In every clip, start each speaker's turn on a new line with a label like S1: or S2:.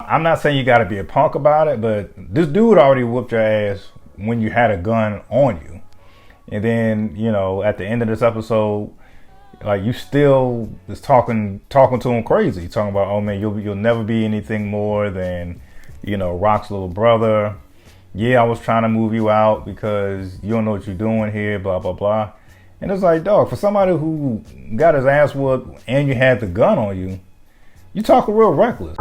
S1: I'm not saying you got to be a punk about it, but this dude already whooped your ass when you had a gun on you. And then, at the end of this episode, like, you still is talking to him crazy, talking about, oh man, you'll never be anything more than, Rock's little brother. Yeah, I was trying to move you out because you don't know what you're doing here, blah, blah, blah. And it's like, dog, for somebody who got his ass whooped and you had the gun on you, you talking real reckless.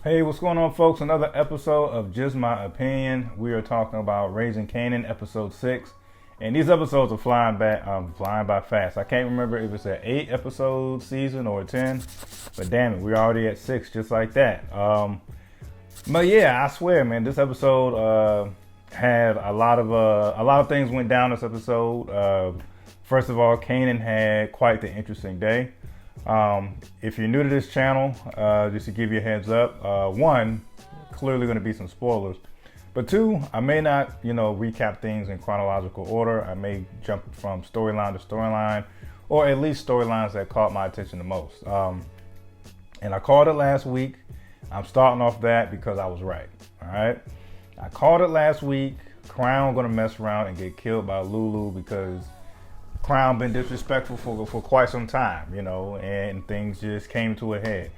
S1: Hey, what's going on, folks? Another episode of Just My Opinion. We are talking about Raising Kanan, episode 6. And these episodes are flying by fast. I can't remember if it's an 8-episode season or a 10. But damn it, we're already at 6, just like that. But yeah, I swear, man, this episode had a lot of things went down this episode. First of all, Kanan had quite the interesting day. If you're new to this channel, just to give you a heads up, one, clearly going to be some spoilers, but two, I may not, recap things in chronological order. I may jump from storyline to storyline, or at least storylines that caught my attention the most. And I called it last week. I'm starting off that because I was right. All right. I called it last week. Crown going to mess around and get killed by Lulu because Crown been disrespectful for quite some time, and things just came to a head.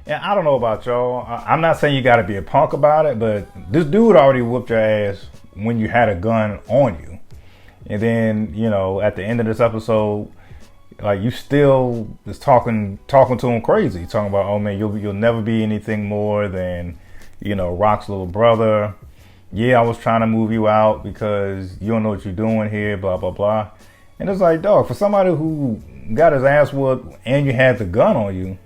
S1: And I don't know about y'all. I'm not saying you got to be a punk about it, but this dude already whooped your ass when you had a gun on you. And then, at the end of this episode, like, you still is talking to him crazy, talking about, oh man, you'll never be anything more than, Rock's little brother. Yeah, I was trying to move you out because you don't know what you're doing here, blah, blah, blah. And it's like, dog, for somebody who got his ass whooped and you had the gun on you,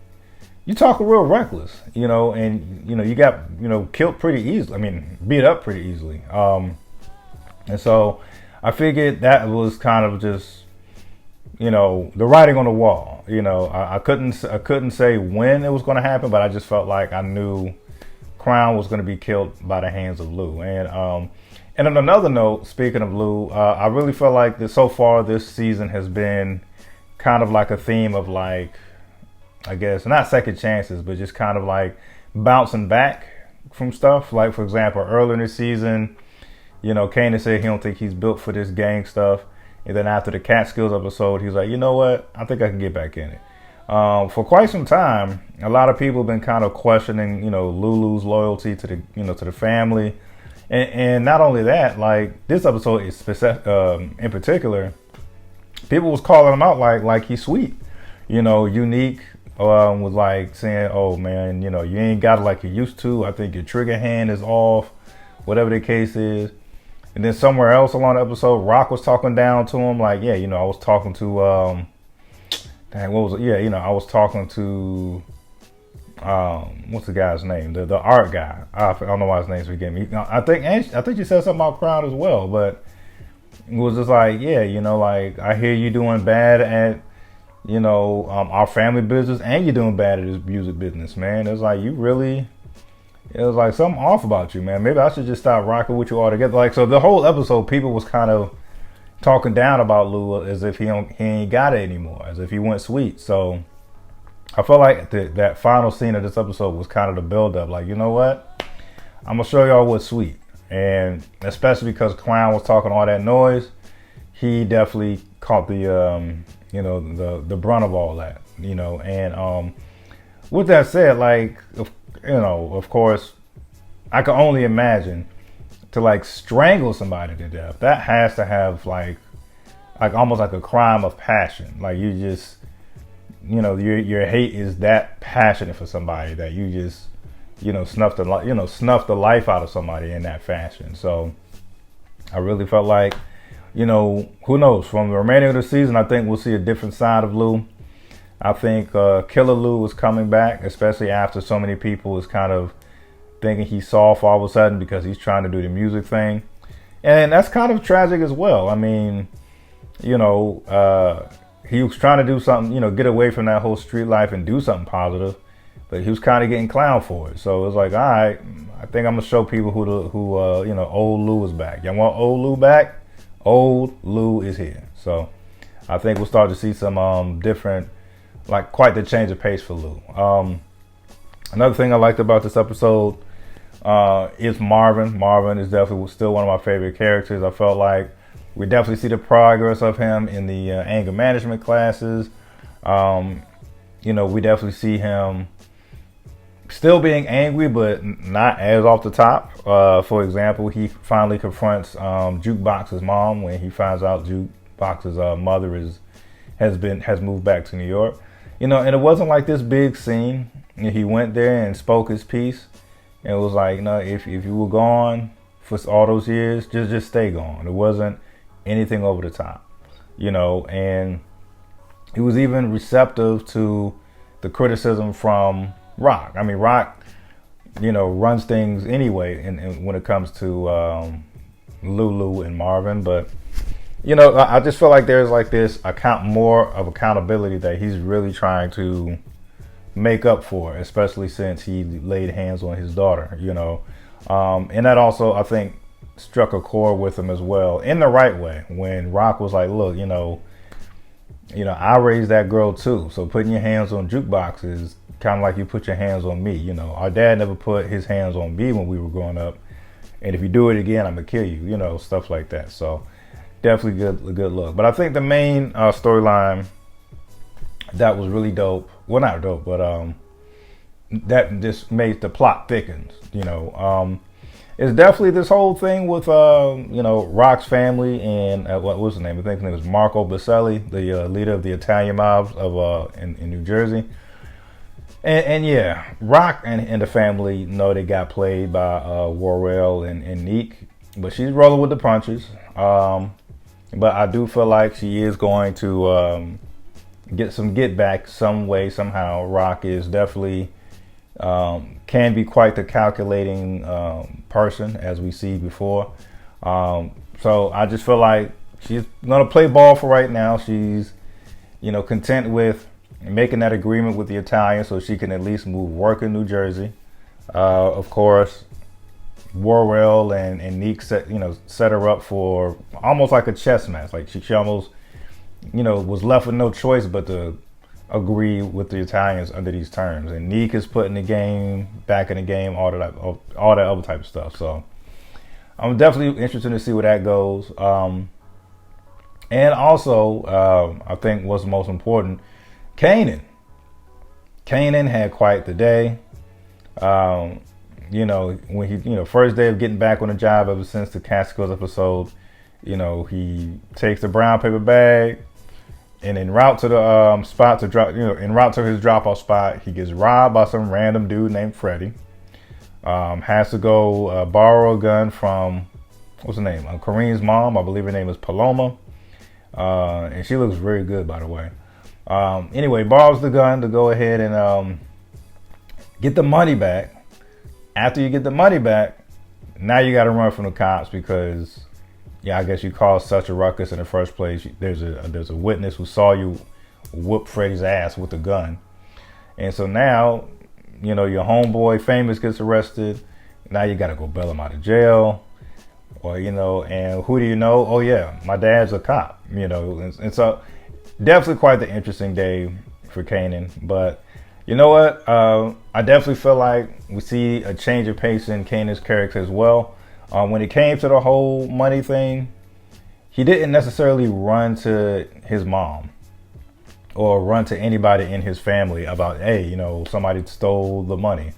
S1: you talking real reckless, and, you got, killed pretty easily. I mean, beat up pretty easily. And so I figured that was kind of just, the writing on the wall. I couldn't say when it was going to happen, but I just felt like I knew Crown was going to be killed by the hands of Lou. And on another note, speaking of Lou, I really feel like that so far this season has been kind of like a theme of, like, I guess, not second chances, but just kind of like bouncing back from stuff. Like, for example, earlier in the season, Kanan said he don't think he's built for this gang stuff. And then after the Catskills episode, he's like, you know what? I think I can get back in it. For quite some time, a lot of people have been kind of questioning, Lulu's loyalty to the family. And not only that, like, this episode is in particular, people was calling him out like he's sweet. Unique was like saying, oh man, you ain't got it like you used to. I think your trigger hand is off, whatever the case is. And then somewhere else along the episode, Rock was talking down to him, like, yeah, I was talking to I was talking to what's the guy's name? The art guy. I don't know why his name's forgetting me. I think you said something about Crown as well, but it was just like, yeah, like, I hear you doing bad at, our family business, and you're doing bad at this music business, man. It was like something off about you, man. Maybe I should just stop rocking with you altogether. Like, so the whole episode, people was kind of talking down about Lou as if he ain't got it anymore, as if he went sweet. So I felt like that final scene of this episode was kind of the build-up. Like, you know what? I'm going to show y'all what's sweet. And especially because Crown was talking all that noise, he definitely caught the brunt of all that, And with that said, like, of course, I can only imagine to, like, strangle somebody to death. That has to have, like almost like a crime of passion. Like, you just, your hate is that passionate for somebody that you just, snuff the life out of somebody in that fashion. So I really felt like, who knows, from the remaining of the season, I think we'll see a different side of Lou. I think Killer Lou is coming back, especially after so many people is kind of thinking he's soft all of a sudden because he's trying to do the music thing. And that's kind of tragic as well. I mean, he was trying to do something, get away from that whole street life and do something positive. but he was kind of getting clowned for it. So it was like, all right, I think I'm gonna show people who old Lou is back. Y'all want old Lou back? Old Lou is here. So I think we'll start to see some different, like quite the change of pace for Lou. Another thing I liked about this episode is Marvin. Marvin is definitely still one of my favorite characters. I felt like we definitely see the progress of him in the anger management classes. We definitely see him still being angry, but not as off the top. For example, he finally confronts Jukebox's mom when he finds out Jukebox's mother has moved back to New York. And it wasn't like this big scene. He went there and spoke his piece. And it was like, if you were gone for all those years, just stay gone. It wasn't anything over the top, and he was even receptive to the criticism from Rock. I mean, Rock, runs things anyway and when it comes to Lulu and Marvin. But, I just feel like there's like this more of accountability that he's really trying to make up for, especially since he laid hands on his daughter, and that also, I think, struck a chord with him as well in the right way when Rock was like, look, I raised that girl too. So putting your hands on Jukebox is kind of like you put your hands on me. Our dad never put his hands on me when we were growing up. And if you do it again, I'm going to kill you, stuff like that. So definitely a good look. But I think the main storyline that was really dope, well, not dope, but that just made the plot thickens, it's definitely this whole thing with, Rock's family and what was his name? I think his name was Marco Baselli, the leader of the Italian mobs of in New Jersey. And yeah, Rock and the family know they got played by Worrell and Neek, but she's rolling with the punches. But I do feel like she is going to get back some way, somehow. Rock is definitely can be quite the calculating person, as we see before. So I just feel like she's gonna play ball for right now. She's, content with making that agreement with the Italians so she can at least work in New Jersey. Of course, Worrell and Neek set her up for almost like a chess match. Like she almost, was left with no choice but to agree with the Italians under these terms. And Neek is putting the game back in the game, all that other type of stuff. So I'm definitely interested to see where that goes. And also, I think what's most important, Kanan. Kanan had quite the day. When he, first day of getting back on the job ever since the Catskills episode, he takes the brown paper bag, and en route to the spot to drop, en route to his drop-off spot, he gets robbed by some random dude named Freddie. Has to go borrow a gun from, what's her name? Kareem's mom. I believe her name is Paloma. And she looks very good, by the way. Anyway, borrows the gun to go ahead and get the money back. After you get the money back, now you got to run from the cops because, I guess you caused such a ruckus in the first place. There's a witness who saw you whoop Freddie's ass with a gun. And so now, your homeboy Famous gets arrested. Now you got to go bail him out of jail. Or, and who do you know? Oh, yeah, my dad's a cop, And so definitely quite the interesting day for Kanan. But you know what? I definitely feel like we see a change of pace in Kanan's character as well. When it came to the whole money thing, he didn't necessarily run to his mom or run to anybody in his family about, hey, somebody stole the money.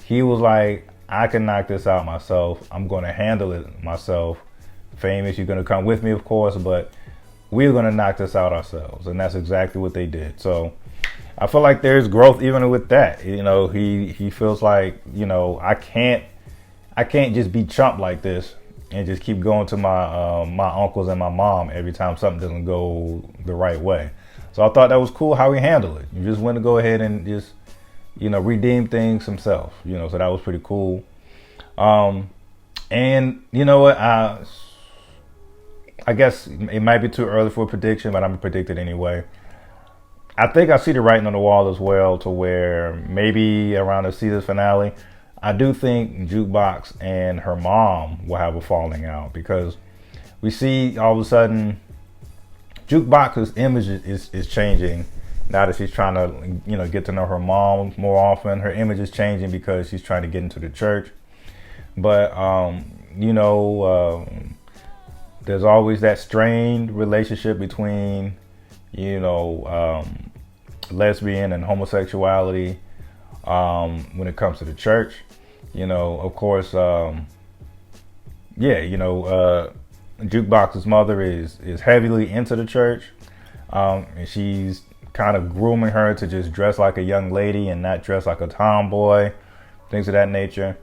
S1: He was like, I can knock this out myself. I'm going to handle it myself. Famous, you're going to come with me, of course, but we're going to knock this out ourselves. And that's exactly what they did. So I feel like there's growth even with that. He feels like, I can't just be chump like this and just keep going to my my uncles and my mom every time something doesn't go the right way. So I thought that was cool how he handled it. He just went to go ahead and just, redeem things himself. So that was pretty cool. And you know what? I guess it might be too early for a prediction, but I'm gonna predict it anyway. I think I see the writing on the wall as well, to where maybe around the season finale, I do think Jukebox and her mom will have a falling out, because we see all of a sudden Jukebox's image is changing now that she's trying to get to know her mom more often. Her image is changing because she's trying to get into the church. But there's always that strained relationship between lesbian and homosexuality when it comes to the church. Of course, Jukebox's mother is heavily into the church, and she's kind of grooming her to just dress like a young lady and not dress like a tomboy, things of that nature.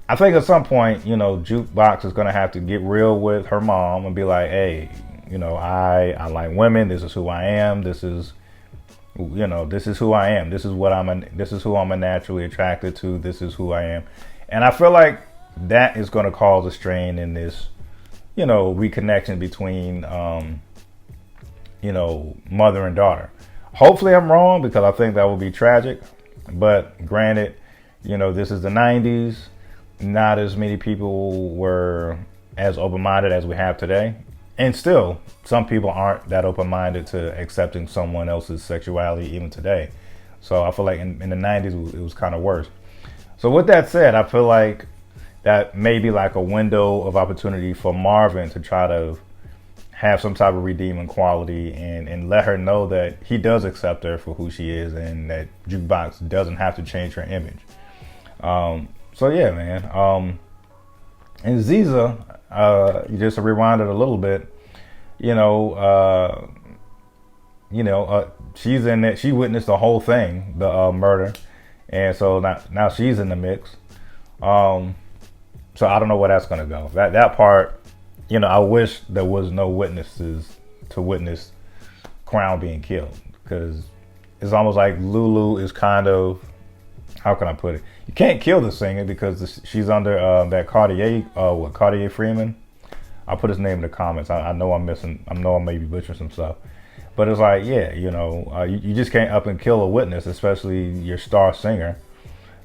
S1: I think at some point, Jukebox is going to have to get real with her mom and be like, hey, I like women. This is who I am. This is who I am. This is who I'm naturally attracted to. This is who I am. And I feel like that is going to cause a strain in this, reconnection between, mother and daughter. Hopefully I'm wrong, because I think that would be tragic. But granted, this is the 90s. Not as many people were as open-minded as we have today. And still, some people aren't that open-minded to accepting someone else's sexuality even today. So I feel like in the 90s, it was kind of worse. So with that said, I feel like that may be like a window of opportunity for Marvin to try to have some type of redeeming quality and let her know that he does accept her for who she is, and that Jukebox doesn't have to change her image. So yeah, man. And Ziza, just to rewind it a little bit, she's in it. She witnessed the whole thing, the murder, and so now she's in the mix. So I don't know where that's gonna go. That part, I wish there was no witnesses to witness Crown being killed, because it's almost like Lulu is kind of, how can I put it? You can't kill the singer because she's under that Cartier, Cartier Freeman. I'll put his name in the comments. I know I'm missing. I know I may be butchering some stuff, but it's like, yeah, you just can't up and kill a witness, especially your star singer.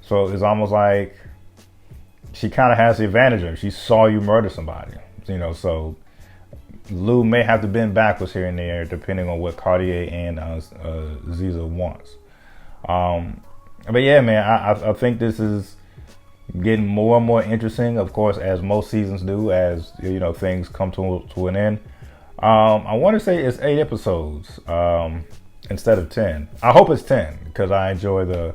S1: So it's almost like she kind of has the advantage of it. She saw you murder somebody, So Lou may have to bend backwards here and there, depending on what Cartier and Ziza wants. But yeah, man, I think this is getting more and more interesting, of course, as most seasons do, as things come to an end. I want to say it's 8 episodes instead of 10. I hope it's 10, because I enjoy the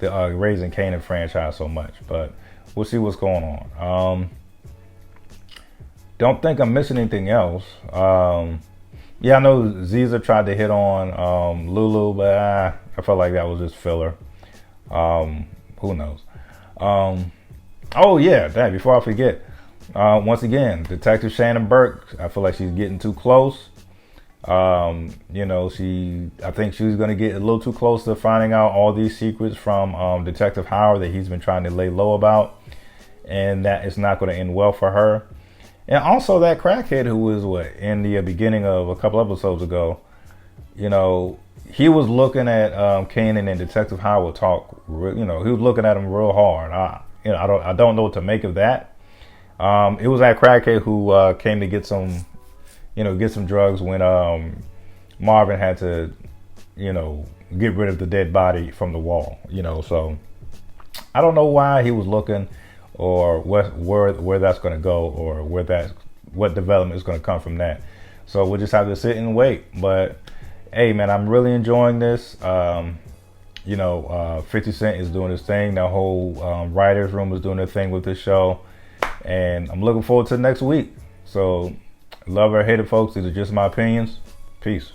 S1: Raising Kanan franchise so much. But we'll see what's going on. Don't think I'm missing anything else. Yeah, I know Ziza tried to hit on Lulu, but I felt like that was just filler. Who knows? Oh yeah, before I forget, once again, Detective Shannon Burke, I feel like she's getting too close. I think she's going to get a little too close to finding out all these secrets from Detective Howard that he's been trying to lay low about, and that it's not going to end well for her. And also that crackhead who was in the beginning of a couple episodes ago, he was looking at Kanan and Detective Howard talk. He was looking at him real hard. I don't know what to make of that. It was that crackhead who came to get some drugs when Marvin had to, get rid of the dead body from the wall. So I don't know why he was looking, or where that's going to go, or what development is going to come from that. So we'll just have to sit and wait. But hey, man, I'm really enjoying this. 50 Cent is doing his thing. The whole writers room is doing their thing with this show, and I'm looking forward to next week. So love or hate it, folks. These are just my opinions. Peace.